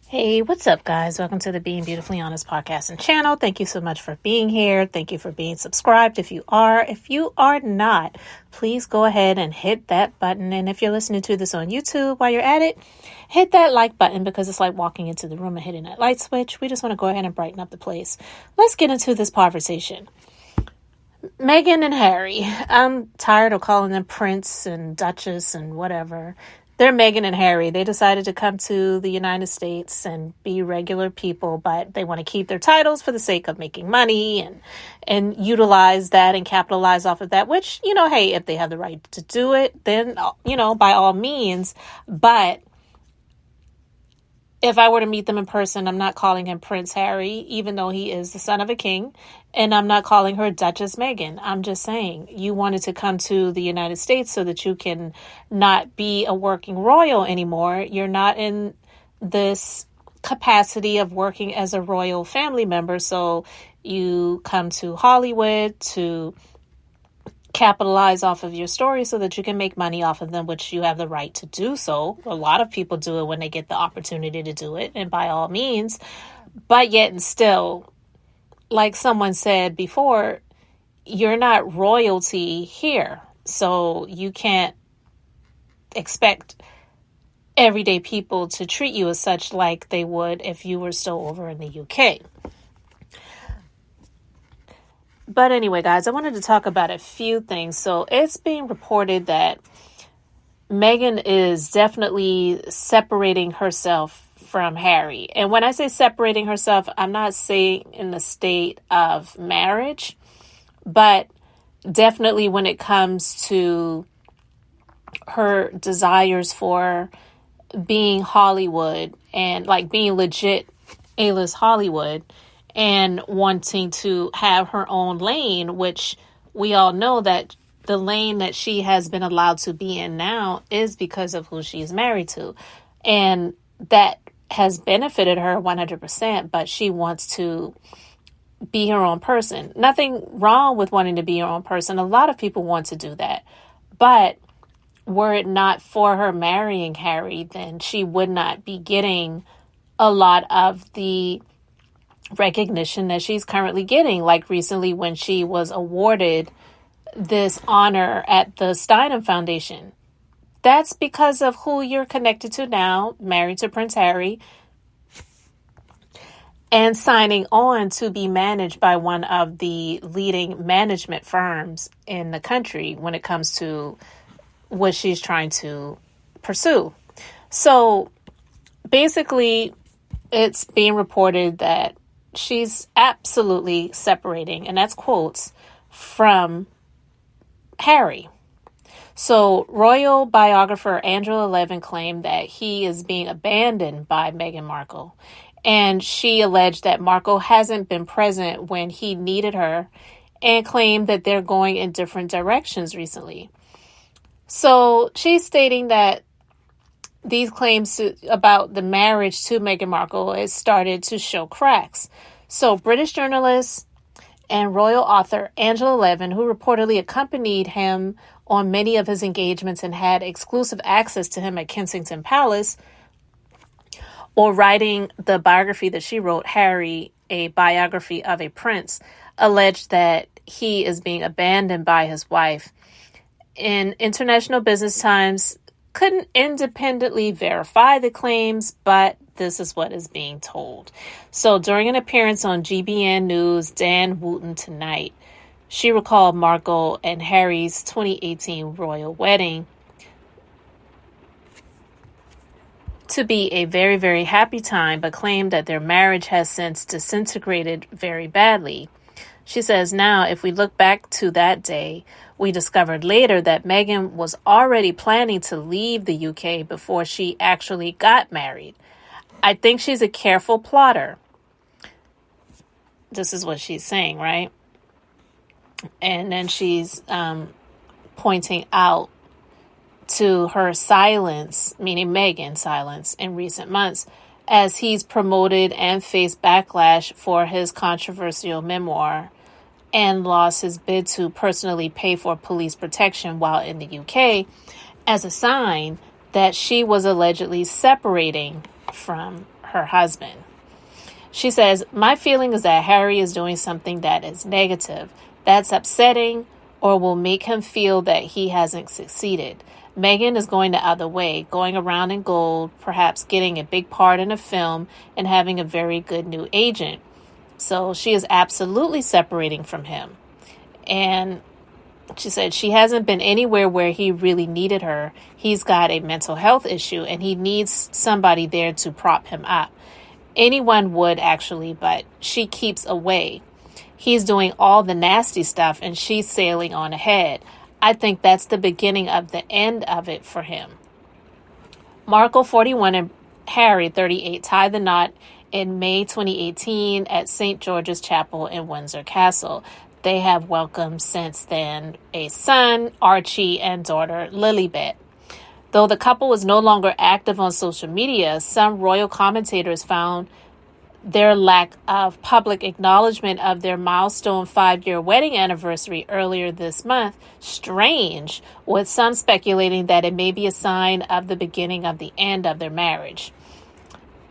Hey, what's up, guys? Welcome to the Being Beautifully Honest podcast and channel. Thank you so much for being here. Thank you for being subscribed. If you are not, please go ahead and hit that button. And if you're listening to this on YouTube while you're at it, hit that like button because it's like walking into the room and hitting that light switch. We just want to go ahead and brighten up the place. Let's get into this conversation. Meghan and Harry. I'm tired of calling them Prince and Duchess and whatever. They're Meghan and Harry. They decided to come to the United States and be regular people, but they want to keep their titles for the sake of making money and utilize that and capitalize off of that, which, hey, if they have the right to do it, then, by all means. But if I were to meet them in person, I'm not calling him Prince Harry, even though he is the son of a king. And I'm not calling her Duchess Meghan. I'm just saying you wanted to come to the United States so that you can not be a working royal anymore. You're not in this capacity of working as a royal family member. So you come to Hollywood to capitalize off of your story so that you can make money off of them, which you have the right to do so. A lot of people do it when they get the opportunity to do it, and by all means. But yet and still, like someone said before, you're not royalty here. So you can't expect everyday people to treat you as such like they would if you were still over in the UK. But anyway, guys, I wanted to talk about a few things. So it's being reported that Meghan is definitely separating herself from Harry. And when I say separating herself, I'm not saying in the state of marriage, but definitely when it comes to her desires for being Hollywood and like being legit A-list Hollywood and wanting to have her own lane, which we all know that the lane that she has been allowed to be in now is because of who she's married to. And that has benefited her 100%, but she wants to be her own person. Nothing wrong with wanting to be her own person. A lot of people want to do that. But were it not for her marrying Harry, then she would not be getting a lot of the recognition that she's currently getting. Like recently when she was awarded this honor at the Steinem Foundation. That's because of who you're connected to now, married to Prince Harry, and signing on to be managed by one of the leading management firms in the country when it comes to what she's trying to pursue. So basically, it's being reported that she's absolutely separating, and that's quotes, from Harry. So royal biographer Angela Levin claimed that he is being abandoned by Meghan Markle. And she alleged that Markle hasn't been present when he needed her and claimed that they're going in different directions recently. So she's stating that these claims about the marriage to Meghan Markle has started to show cracks. So British journalist and royal author Angela Levin, who reportedly accompanied him on many of his engagements and had exclusive access to him at Kensington Palace, or writing the biography that she wrote, Harry, a biography of a prince, alleged that he is being abandoned by his wife. In International Business Times, couldn't independently verify the claims, but this is what is being told. So during an appearance on GBN News, Dan Wooten Tonight, she recalled Markle and Harry's 2018 royal wedding to be a very, very happy time, but claimed that their marriage has since disintegrated very badly. She says, now, if we look back to that day, we discovered later that Meghan was already planning to leave the UK before she actually got married. I think she's a careful plotter. This is what she's saying, right? And then she's pointing out to her silence, meaning Meghan's silence, in recent months, as he's promoted and faced backlash for his controversial memoir and lost his bid to personally pay for police protection while in the UK, as a sign that she was allegedly separating from her husband. She says, my feeling is that Harry is doing something that is negative, that's upsetting, or will make him feel that he hasn't succeeded. Meghan is going the other way, going around in gold, perhaps getting a big part in a film and having a very good new agent. So she is absolutely separating from him. And she said she hasn't been anywhere where he really needed her. He's got a mental health issue and he needs somebody there to prop him up. Anyone would actually, but she keeps away. He's doing all the nasty stuff and she's sailing on ahead. I think that's the beginning of the end of it for him. Markle, 41, and Harry, 38, tied the knot in May 2018 at St. George's Chapel in Windsor Castle. They have welcomed since then a son, Archie, and daughter, Lilibet. Though the couple was no longer active on social media, some royal commentators found their lack of public acknowledgement of their milestone 5-year wedding anniversary earlier this month strange, with some speculating that it may be a sign of the beginning of the end of their marriage.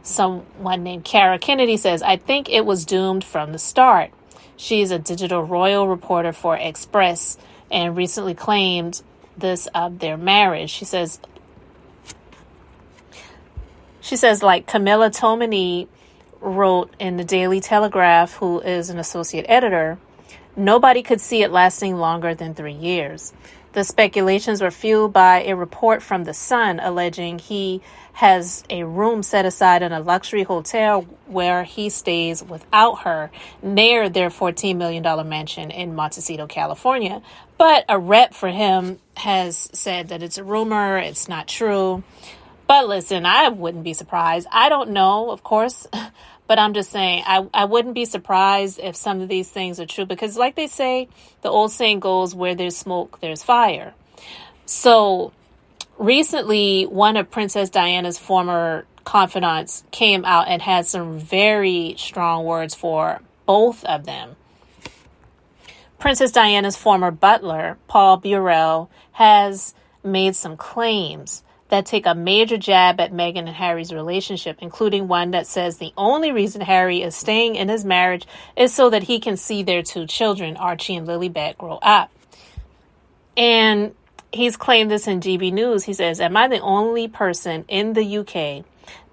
Someone named Kara Kennedy says, I think it was doomed from the start. She is a digital royal reporter for Express and recently claimed this of their marriage. She says, like Camilla Tominey wrote in the Daily Telegraph, who is an associate editor, nobody could see it lasting longer than 3 years. The speculations were fueled by a report from The Sun alleging he has a room set aside in a luxury hotel where he stays without her near their $14 million mansion in Montecito, California. But a rep for him has said that it's a rumor, it's not true. But listen, I wouldn't be surprised. I don't know, of course, but I'm just saying I wouldn't be surprised if some of these things are true because like they say, the old saying goes, where there's smoke, there's fire. So recently, one of Princess Diana's former confidants came out and had some very strong words for both of them. Princess Diana's former butler, Paulburrell, has made some claims that take a major jab at Meghan and Harry's relationship, including one that says the only reason Harry is staying in his marriage is so that he can see their 2 children, Archie and Lilibet, grow up. And he's claimed this in GB News. He says, am I the only person in the UK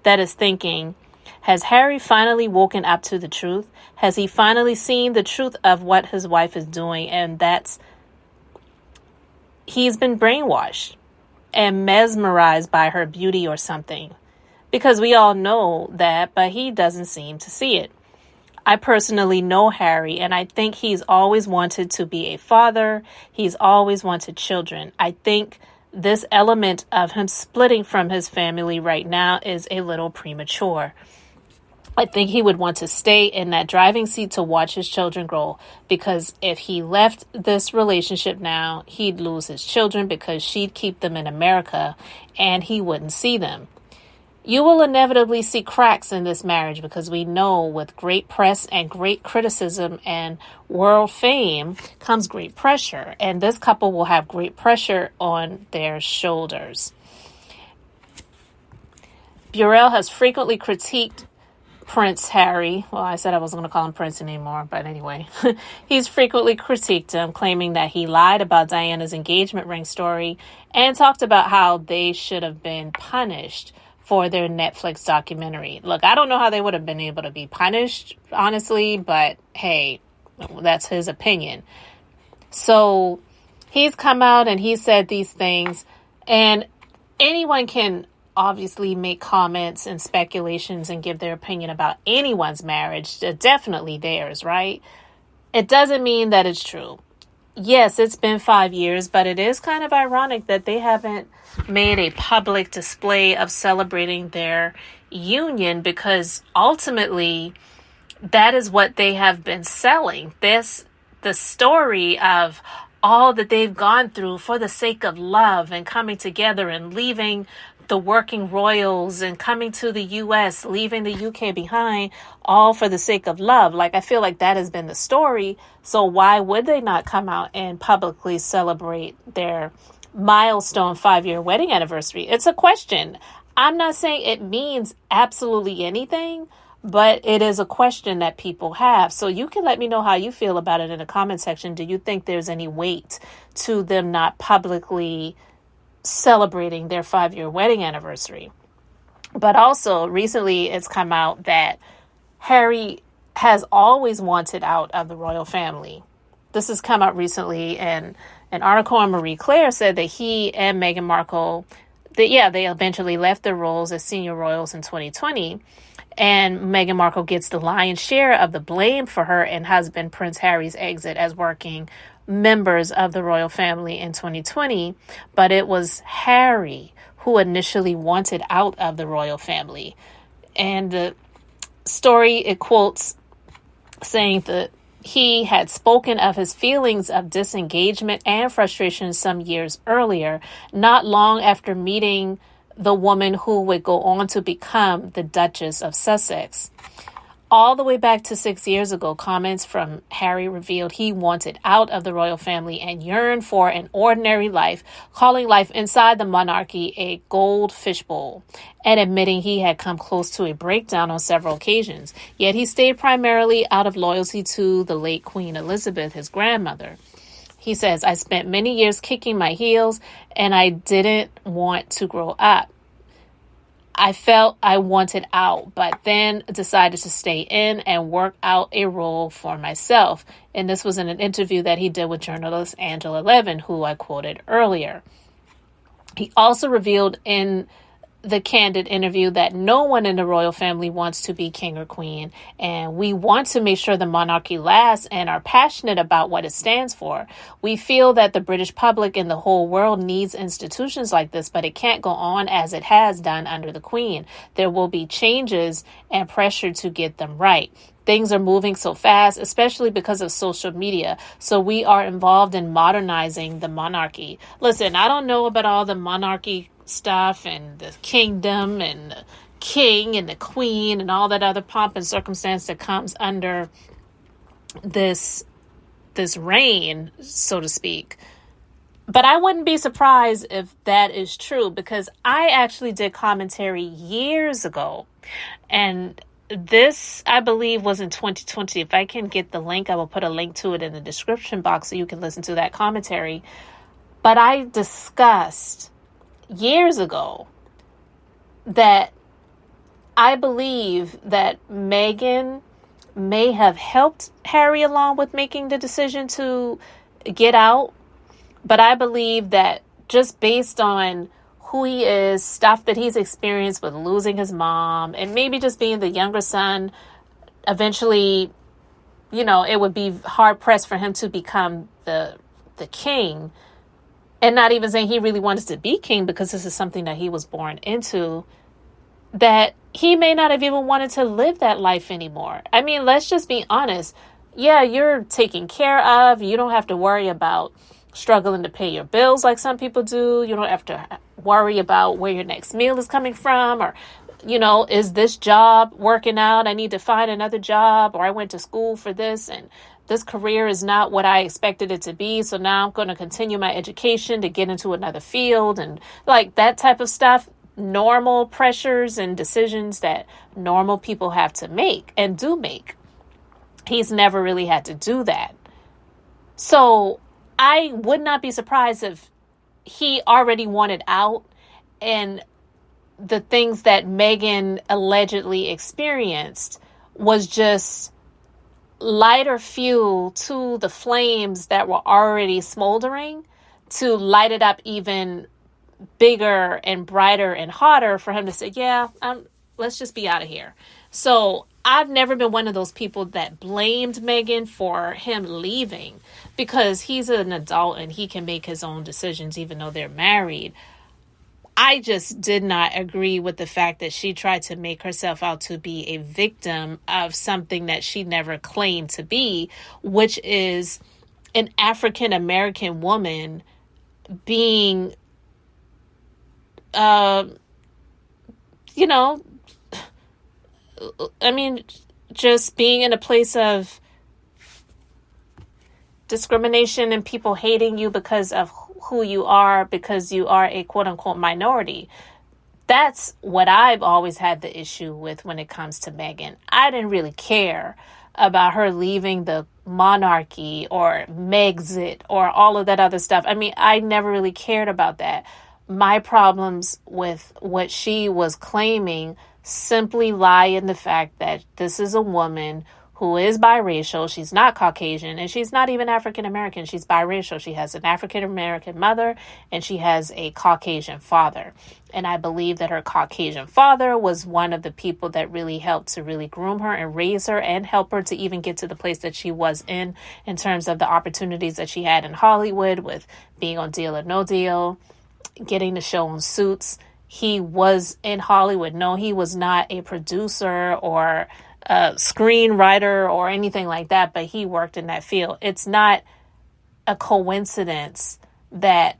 that is thinking, has Harry finally woken up to the truth? Has he finally seen the truth of what his wife is doing? And that's, he's been brainwashed and mesmerized by her beauty or something. Because we all know that, but he doesn't seem to see it. I personally know Harry, and I think he's always wanted to be a father. He's always wanted children. I think this element of him splitting from his family right now is a little premature. I think he would want to stay in that driving seat to watch his children grow, because if he left this relationship now, he'd lose his children because she'd keep them in America and he wouldn't see them. You will inevitably see cracks in this marriage because we know with great press and great criticism and world fame comes great pressure, and this couple will have great pressure on their shoulders. Burrell has frequently critiqued Prince Harry. Well, I said I wasn't going to call him Prince anymore, but anyway. He's frequently critiqued him, claiming that he lied about Diana's engagement ring story and talked about how they should have been punished for their Netflix documentary. Look, I don't know how they would have been able to be punished, honestly, but hey, that's his opinion. So he's come out and he said these things, and anyone can obviously make comments and speculations and give their opinion about anyone's marriage, definitely theirs, right? It doesn't mean that it's true. Yes, it's been 5 years, but it is kind of ironic that they haven't made a public display of celebrating their union, because ultimately that is what they have been selling. The story of all that they've gone through for the sake of love and coming together and leaving the working royals and coming to the U.S., leaving the U.K. behind, all for the sake of love. Like, I feel like that has been the story. So why would they not come out and publicly celebrate their milestone 5-year wedding anniversary? It's a question. I'm not saying it means absolutely anything, but it is a question that people have. So you can let me know how you feel about it in the comment section. Do you think there's any weight to them not publicly celebrating their 5-year wedding anniversary? But also, recently it's come out that Harry has always wanted out of the royal family. This has come out recently, and an article on Marie Claire said that he and Meghan Markle, they eventually left their roles as senior royals in 2020. And Meghan Markle gets the lion's share of the blame for her and husband Prince Harry's exit as working members of the royal family in 2020. But it was Harry who initially wanted out of the royal family. And the story, it quotes saying that he had spoken of his feelings of disengagement and frustration some years earlier, not long after meeting the woman who would go on to become the Duchess of Sussex. All the way back to 6 years ago, comments from Harry revealed he wanted out of the royal family and yearned for an ordinary life, calling life inside the monarchy a gold fishbowl, and admitting he had come close to a breakdown on several occasions. Yet he stayed primarily out of loyalty to the late Queen Elizabeth, his grandmother. He says, "I spent many years kicking my heels, and I didn't want to grow up. I felt I wanted out, but then decided to stay in and work out a role for myself." And this was in an interview that he did with journalist Angela Levin, who I quoted earlier. He also revealed in the candid interview that no one in the royal family wants to be king or queen, and we want to make sure the monarchy lasts and are passionate about what it stands for. We feel that the British public and the whole world needs institutions like this, but it can't go on as it has done under the Queen. There will be changes and pressure to get them right. Things are moving so fast, especially because of social media. So we are involved in modernizing the monarchy. Listen, I don't know about all the monarchy stuff and the kingdom and the king and the queen and all that other pomp and circumstance that comes under this reign, so to speak. But I wouldn't be surprised if that is true, because I actually did commentary years ago, and this, I believe, was in 2020. If I can get the link, I will put a link to it in the description box so you can listen to that commentary. But I discussed years ago that I believe that Meghan may have helped Harry along with making the decision to get out. But I believe that just based on who he is, stuff that he's experienced with losing his mom, and maybe just being the younger son, eventually, it would be hard pressed for him to become the king. And not even saying he really wanted to be king, because this is something that he was born into, that he may not have even wanted to live that life anymore. I mean, let's just be honest. Yeah, you're taken care of. You don't have to worry about struggling to pay your bills like some people do. You don't have to worry about where your next meal is coming from, or, is this job working out? I need to find another job, or I went to school for this and this career is not what I expected it to be. So now I'm going to continue my education to get into another field, and like that type of stuff. Normal pressures and decisions that normal people have to make and do make. He's never really had to do that. So I would not be surprised if he already wanted out, and the things that Meghan allegedly experienced was just lighter fuel to the flames that were already smoldering, to light it up even bigger and brighter and hotter for him to say, let's just be out of here. So I've never been one of those people that blamed Meghan for him leaving, because he's an adult and he can make his own decisions even though they're married. I just did not agree with the fact that she tried to make herself out to be a victim of something that she never claimed to be, which is an African American woman being, just being in a place of discrimination and people hating you because of who you are, because you are a quote unquote minority. that's what I've always had the issue with when it comes to Meghan. I didn't really care about her leaving the monarchy or Megxit or all of that other stuff. I mean, I never really cared about that. My problems with what she was claiming simply lie in the fact that this is a woman who is biracial. She's not Caucasian, and she's not even African American. She's biracial. She has an African American mother, and she has a Caucasian father. And I believe that her Caucasian father was one of the people that really helped to really groom her and raise her and help her to even get to the place that she was in terms of the opportunities that she had in Hollywood with being on Deal or No Deal, getting the show on Suits. He was in Hollywood. No, he was not a producer or a screenwriter or anything like that, but he worked in that field. It's not a coincidence that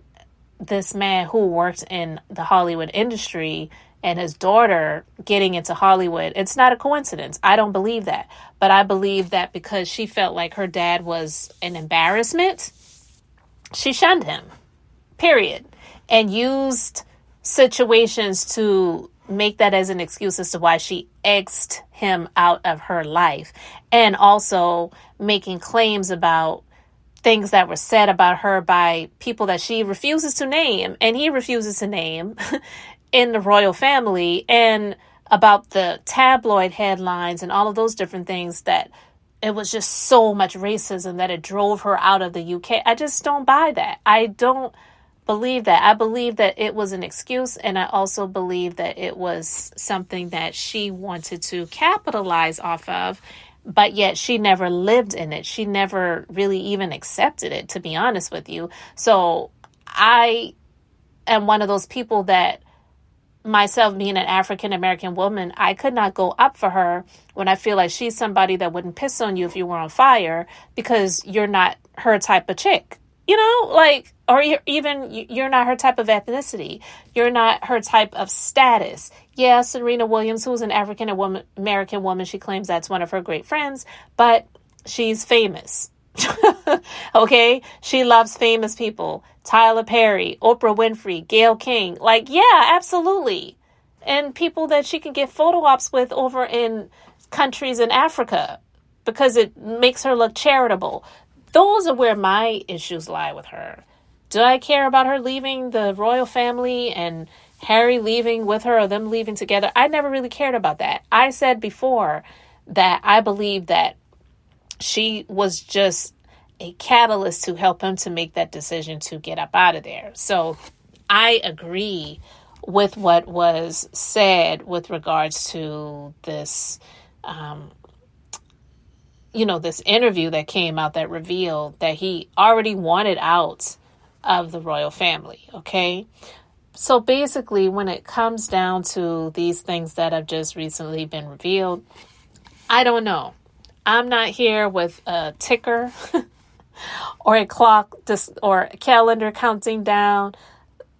this man who worked in the Hollywood industry and his daughter getting into Hollywood, it's not a coincidence. I don't believe that. But I believe that because she felt like her dad was an embarrassment, she shunned him, period, and used situations to make that as an excuse as to why she exed him out of her life, and also making claims about things that were said about her by people that she refuses to name and he refuses to name in the royal family, and about the tabloid headlines and all of those different things, that it was just so much racism that it drove her out of the UK. I just don't buy that. I don't believe that. I believe that it was an excuse, and I also believe that it was something that she wanted to capitalize off of, but yet she never lived in it. She never really even accepted it, to be honest with you. So I am one of those people that, myself being an African American woman, I could not go up for her when I feel like she's somebody that wouldn't piss on you if you were on fire because you're not her type of chick. You know, like, or you're not her type of ethnicity. You're not her type of status. Yeah, Serena Williams, who's an African American woman, she claims that's one of her great friends, but she's famous. Okay? She loves famous people. Tyler Perry, Oprah Winfrey, Gayle King. Like, yeah, absolutely. And people that she can get photo ops with over in countries in Africa because it makes her look charitable. Those are where my issues lie with her. Do I care about her leaving the royal family and Harry leaving with her or them leaving together? I never really cared about that. I said before that I believe that she was just a catalyst to help him to make that decision to get up out of there. So I agree with what was said with regards to this, this interview that came out that revealed that he already wanted out of the royal family. Okay. So basically, when it comes down to these things that have just recently been revealed, I don't know. I'm not here with a ticker or a clock or a calendar counting down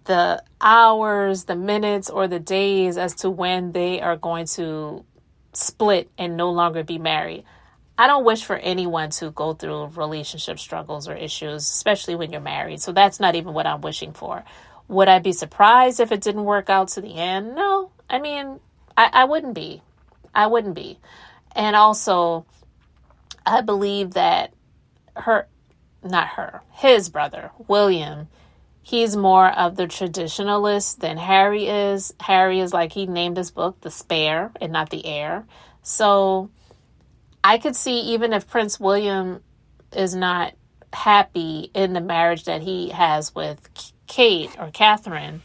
the hours, the minutes, or the days as to when they are going to split and no longer be married. I don't wish for anyone to go through relationship struggles or issues, especially when you're married. So that's not even what I'm wishing for. Would I be surprised if it didn't work out to the end? No. I mean, I wouldn't be. I wouldn't be. And also, I believe that his brother, William, he's more of the traditionalist than Harry is. Harry is like, he named his book The Spare and not The Heir. So I could see, even if Prince William is not happy in the marriage that he has with Kate or Catherine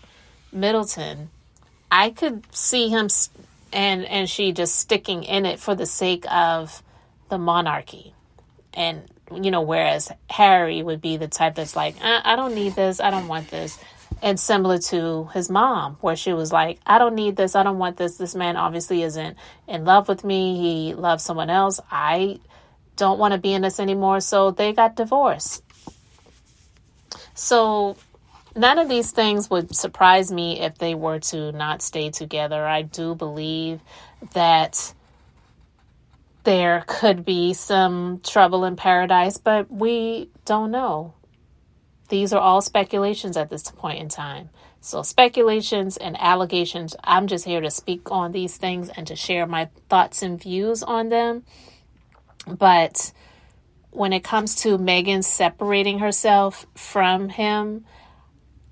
Middleton, I could see him and she just sticking in it for the sake of the monarchy. And, whereas Harry would be the type that's like, I don't need this. I don't want this. And similar to his mom, where she was like, I don't need this. I don't want this. This man obviously isn't in love with me. He loves someone else. I don't want to be in this anymore. So they got divorced. So none of these things would surprise me if they were to not stay together. I do believe that there could be some trouble in paradise, but we don't know. These are all speculations at this point in time. So speculations and allegations, I'm just here to speak on these things and to share my thoughts and views on them. But when it comes to Meghan separating herself from him,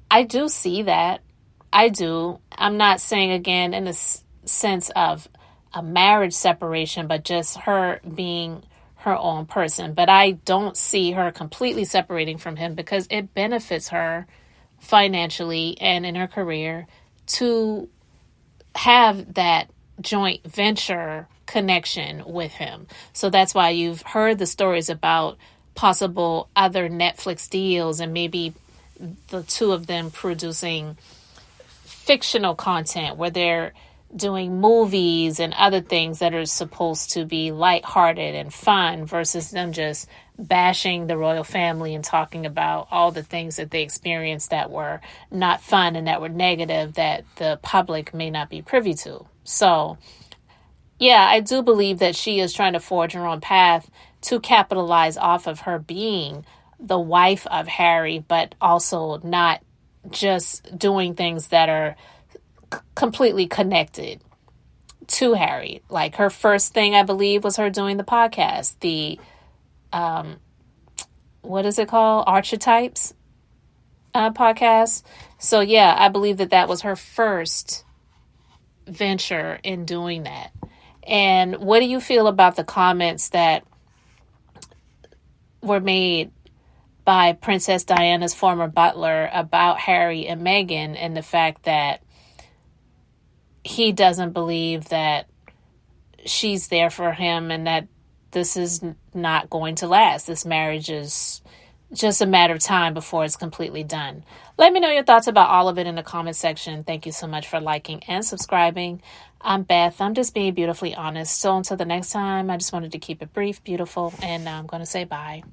I do see that. I do. I'm not saying, again, in the sense of a marriage separation, but just her being her own person. But I don't see her completely separating from him because it benefits her financially and in her career to have that joint venture connection with him. So that's why you've heard the stories about possible other Netflix deals and maybe the two of them producing fictional content where they're doing movies and other things that are supposed to be lighthearted and fun versus them just bashing the royal family and talking about all the things that they experienced that were not fun and that were negative that the public may not be privy to. So, yeah, I do believe that she is trying to forge her own path to capitalize off of her being the wife of Harry, but also not just doing things that are completely connected to Harry. Like her first thing, I believe, was her doing the podcast, the what is it called? Archetypes podcast. So yeah, I believe that was her first venture in doing that. And what do you feel about the comments that were made by Princess Diana's former butler about Harry and Meghan and the fact that he doesn't believe that she's there for him and that this is not going to last? This marriage is just a matter of time before it's completely done. Let me know your thoughts about all of it in the comment section. Thank you so much for liking and subscribing. I'm Beth. I'm just being beautifully honest. So until the next time, I just wanted to keep it brief, beautiful, and now I'm going to say bye.